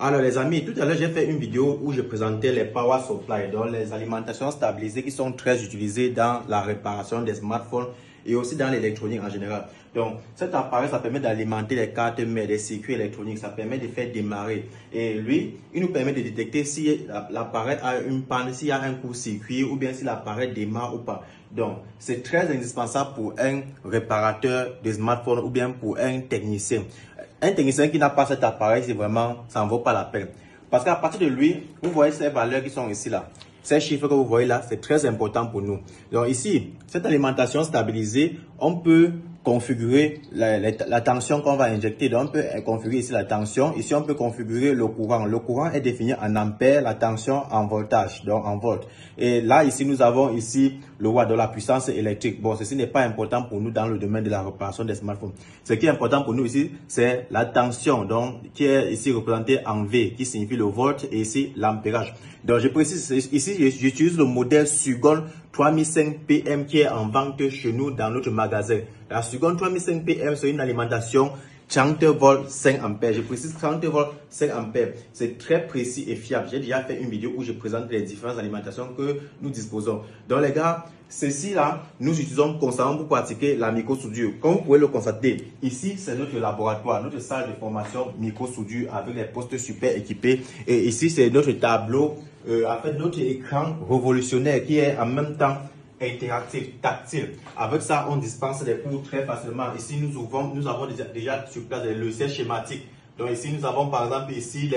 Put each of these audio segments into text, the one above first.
Alors les amis, tout à l'heure j'ai fait une vidéo où je présentais les Power Supply, donc les alimentations stabilisées qui sont très utilisées dans la réparation des smartphones et aussi dans l'électronique en général. Donc cet appareil, ça permet d'alimenter les cartes mères, les circuits électroniques, ça permet de faire démarrer. Et lui, il nous permet de détecter si l'appareil a une panne, s'il y a un court-circuit ou bien si l'appareil démarre ou pas. Donc c'est très indispensable pour un réparateur de smartphone ou bien pour un technicien. Un technicien qui n'a pas cet appareil, c'est vraiment, ça ne vaut pas la peine. Parce qu'à partir de lui, vous voyez ces valeurs qui sont ici là. Ces chiffres que vous voyez là, c'est très important pour nous. Donc ici, cette alimentation stabilisée, on peut configurer la tension qu'on va injecter. Donc on peut configurer ici la tension. Ici, on peut configurer le courant. Le courant est défini en ampères, la tension en voltage, donc en volts. Et là, ici, nous avons ici le watt de la puissance électrique. Bon, ceci n'est pas important pour nous dans le domaine de la réparation des smartphones. Ce qui est important pour nous ici, c'est la tension, donc qui est ici représentée en V, qui signifie le volt, et ici l'ampérage. Donc je précise ici, j'utilise le modèle Sugon 3005 PM qui est en vente chez nous dans notre magasin. La Sugon 3005 PM, c'est une alimentation 30 volts 5 ampères. Je précise 30 volts 5 ampères. C'est très précis et fiable. J'ai déjà fait une vidéo où je présente les différentes alimentations que nous disposons. Donc les gars, ceci là, nous utilisons constamment pour pratiquer la micro-soudure. Comme vous pouvez le constater, ici c'est notre laboratoire, notre salle de formation micro-soudure avec les postes super équipés. Et ici c'est notre tableau, en fait notre écran révolutionnaire qui est en même temps interactif, tactile. Avec ça, on dispense les cours très facilement. Ici, nous avons déjà sur place des logiciels schématiques. Donc ici, nous avons par exemple ici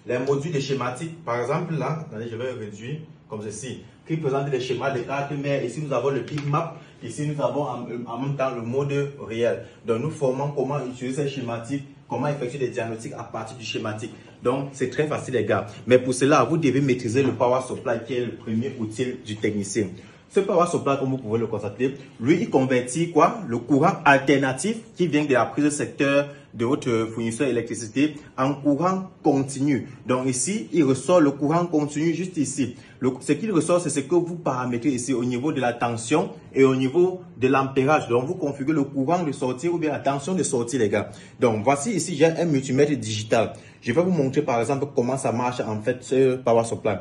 les modules de schématiques. Par exemple, là, attendez, je vais réduire comme ceci, qui présente les schémas de cartes mères. Ici, nous avons le bitmap. Ici, nous avons en même temps le mode réel. Donc, nous formons comment utiliser ces schématiques, comment effectuer des diagnostics à partir du schématique. Donc, c'est très facile, les gars. Mais pour cela, vous devez maîtriser le Power Supply qui est le premier outil du technicien. Ce Power Supply, comme vous pouvez le constater, lui, il convertit quoi? Le courant alternatif qui vient de la prise de secteur de votre fournisseur d'électricité en courant continu. Donc ici, il ressort le courant continu juste ici. Ce qu'il ressort, c'est ce que vous paramétrez ici au niveau de la tension et au niveau de l'ampérage. Donc, vous configurez le courant de sortie ou bien la tension de sortie, les gars. Donc, voici ici, j'ai un multimètre digital. Je vais vous montrer, par exemple, comment ça marche, en fait, ce Power Supply.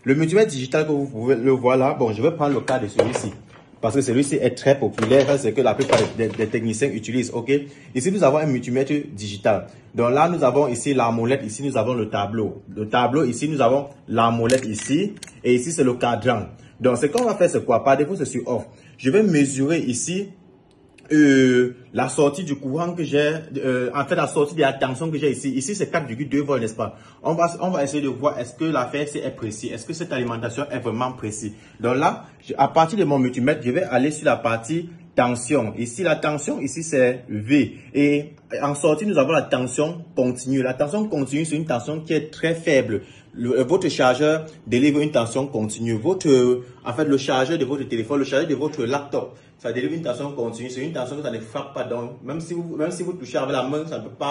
Le multimètre digital que vous pouvez le voir là, bon, je vais prendre le cas de celui-ci. Parce que celui-ci est très populaire, c'est que la plupart des techniciens utilisent, ok? Ici, nous avons un multimètre digital. Donc là, nous avons ici la molette, ici, nous avons le tableau. Le tableau, ici, nous avons la molette ici, et ici, c'est le cadran. Donc, ce qu'on va faire, c'est quoi? Par défaut, c'est sur off. Je vais mesurer ici la sortie du courant que j'ai, en fait la sortie de la tension que j'ai ici. Ici c'est 4,2 volts, n'est-ce pas? On va essayer de voir est-ce que l'affaire est précis, est-ce que cette alimentation est vraiment précise. Donc là, à partir de mon multimètre, je vais aller sur la partie tension. Ici la tension, ici c'est V. Et en sortie, nous avons la tension continue. La tension continue, c'est une tension qui est très faible. Votre chargeur délivre une tension continue. En fait, le chargeur de votre téléphone, le chargeur de votre laptop, ça délivre une tension continue. C'est une tension que ça ne frappe pas. Donc, même si vous touchez avec la main, ça ne peut pas